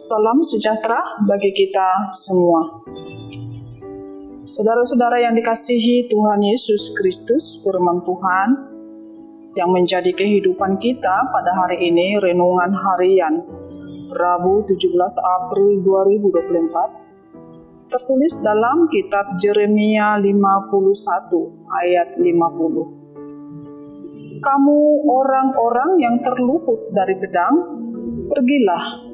Salam sejahtera bagi kita semua. Saudara-saudara yang dikasihi Tuhan Yesus Kristus, firman Tuhan yang menjadi kehidupan kita pada hari ini, renungan harian Rabu 17 April 2024, tertulis dalam kitab Yeremia 51 ayat 50. Kamu orang-orang yang terluput dari pedang, pergilah.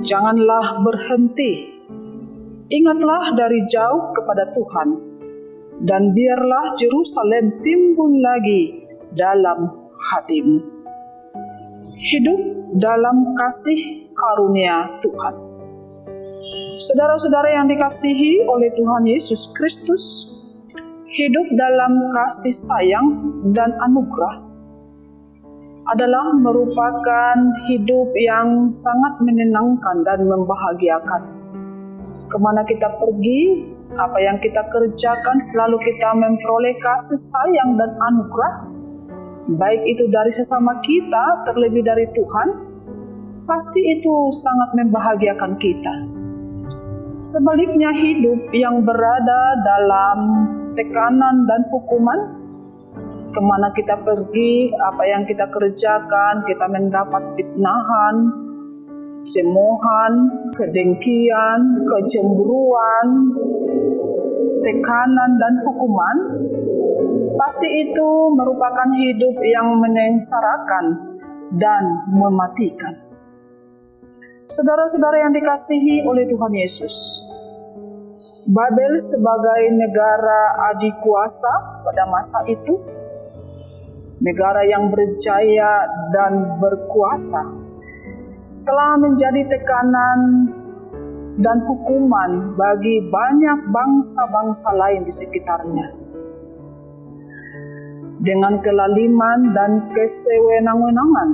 Janganlah berhenti. Ingatlah dari jauh kepada Tuhan, dan biarlah Yerusalem timbul lagi dalam hatimu. Hidup dalam kasih karunia Tuhan. Saudara-saudara yang dikasihi oleh Tuhan Yesus Kristus, hidup dalam kasih sayang dan anugerah adalah merupakan hidup yang sangat menyenangkan dan membahagiakan. Kemana kita pergi, apa yang kita kerjakan, selalu kita memperoleh kasih sayang dan anugerah, baik itu dari sesama kita, terlebih dari Tuhan, pasti itu sangat membahagiakan kita. Sebaliknya, hidup yang berada dalam tekanan dan hukuman, kemana kita pergi, apa yang kita kerjakan, kita mendapat fitnahan, cemoohan, kedengkian, kecemburuan, tekanan dan hukuman, pasti itu merupakan hidup yang menyengsarakan dan mematikan. Saudara-saudara yang dikasihi oleh Tuhan Yesus, Babel sebagai negara adikuasa pada masa itu, negara yang berjaya dan berkuasa, telah menjadi tekanan dan hukuman bagi banyak bangsa-bangsa lain di sekitarnya. Dengan kelaliman dan kesewenang-wenangan,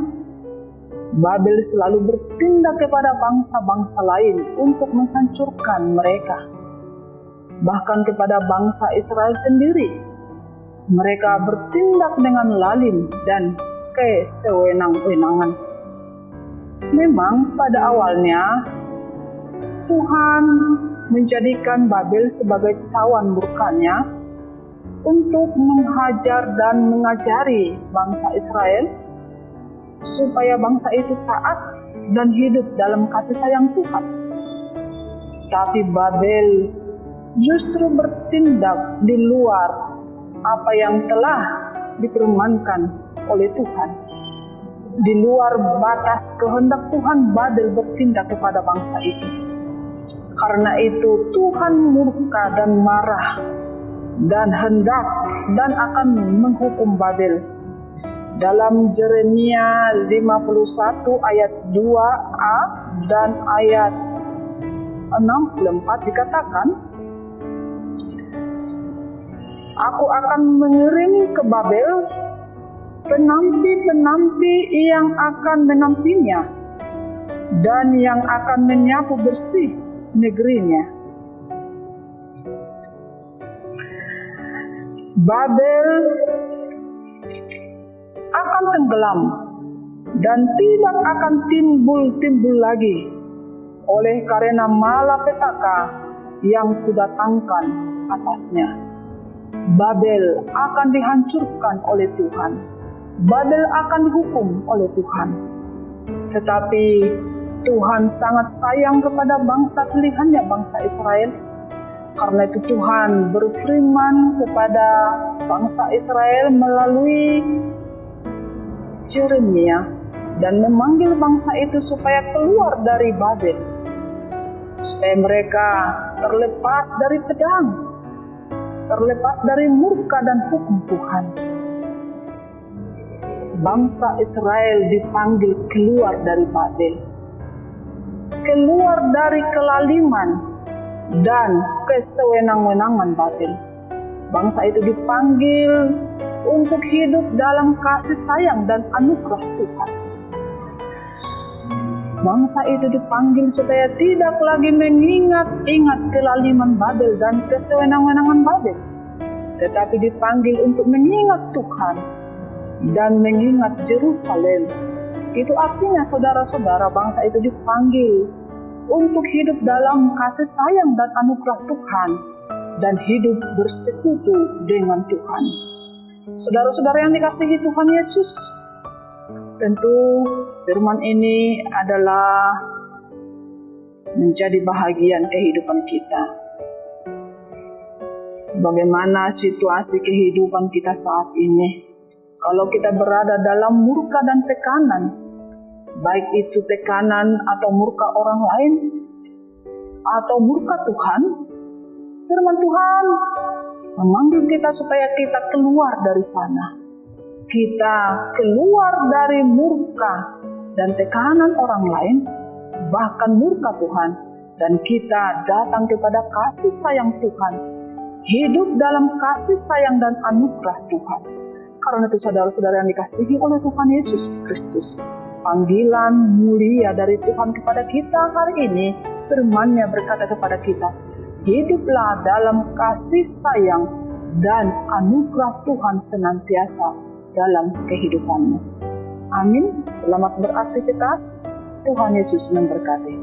Babel selalu bertindak kepada bangsa-bangsa lain untuk menghancurkan mereka. Bahkan kepada bangsa Israel sendiri, mereka bertindak dengan lalim dan kesewenang-wenangan. Memang pada awalnya Tuhan menjadikan Babel sebagai cawan murkanya untuk menghajar dan mengajari bangsa Israel supaya bangsa itu taat dan hidup dalam kasih sayang Tuhan. Tapi Babel justru bertindak di luar apa yang telah difirmankan oleh Tuhan. Di luar batas kehendak Tuhan, Babel bertindak kepada bangsa itu. Karena itu Tuhan murka dan marah dan hendak dan akan menghukum Babel. Dalam Yeremia 51 ayat 2a dan ayat 64 dikatakan, Aku akan mengirim ke Babel penampi-penampi yang akan menampinya dan yang akan menyapu bersih negerinya. Babel akan tenggelam dan tidak akan timbul lagi oleh karena malapetaka yang kudatangkan atasnya. Babel akan dihancurkan oleh Tuhan. Babel akan dihukum oleh Tuhan. Tetapi Tuhan sangat sayang kepada bangsa pilihannya, bangsa Israel. Karena itu Tuhan berfirman kepada bangsa Israel melalui Yeremia dan memanggil bangsa itu supaya keluar dari Babel, supaya mereka terlepas dari pedang, terlepas dari murka dan hukum Tuhan. Bangsa Israel dipanggil keluar dari Babel, keluar dari kelaliman dan kesewenang-wenangan Babel. Bangsa itu dipanggil untuk hidup dalam kasih sayang dan anugerah Tuhan. Bangsa itu dipanggil supaya tidak lagi mengingat-ingat kelaliman Babel dan kesewenang-wenangan Babel, tetapi dipanggil untuk mengingat Tuhan dan mengingat Yerusalem. Itu artinya saudara-saudara, bangsa itu dipanggil untuk hidup dalam kasih sayang dan anugerah Tuhan dan hidup bersekutu dengan Tuhan. Saudara-saudara yang dikasihi Tuhan Yesus, tentu firman ini adalah menjadi bahagian kehidupan kita. Bagaimana situasi kehidupan kita saat ini? Kalau kita berada dalam murka dan tekanan, baik itu tekanan atau murka orang lain, atau murka Tuhan, firman Tuhan memanggil kita supaya kita keluar dari sana. Kita keluar dari murka dan tekanan orang lain, bahkan murka Tuhan, dan kita datang kepada kasih sayang Tuhan, hidup dalam kasih sayang dan anugerah Tuhan. Karena itu saudara-saudara yang dikasihi oleh Tuhan Yesus Kristus, panggilan mulia dari Tuhan kepada kita hari ini, firman-Nya berkata kepada kita, hiduplah dalam kasih sayang dan anugerah Tuhan senantiasa dalam kehidupanmu. Amin. Selamat beraktivitas. Tuhan Yesus memberkati.